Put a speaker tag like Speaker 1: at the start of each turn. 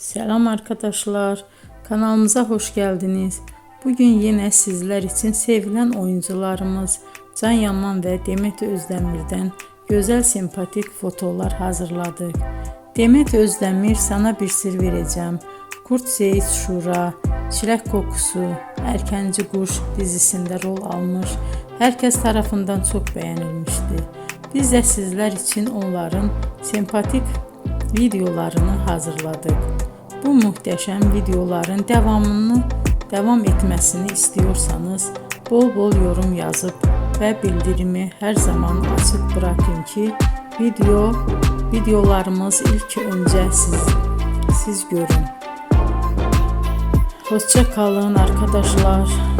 Speaker 1: Selam arkadaşlar, kanalımıza hoş geldiniz. Bugün yine sizler için sevilen oyuncularımız Can Yaman ve Demet Özdemir'den güzel sempatik fotolar hazırladık. Demet Özdemir Sana Bir Sır Vereceğim, Kurt Seyit Şura, Çilek Kokusu, Erkenci Kuş dizisinde rol almış. Herkes tarafından çok beğenilmişti. Biz de sizler için onların sempatik videolarını hazırladık. Bu muhteşem videoların devam etmesini istiyorsanız bol bol yorum yazıp ve bildirimi her zaman açık bırakın ki videolarımız ilk önce siz görün. Hoşça kalın arkadaşlar.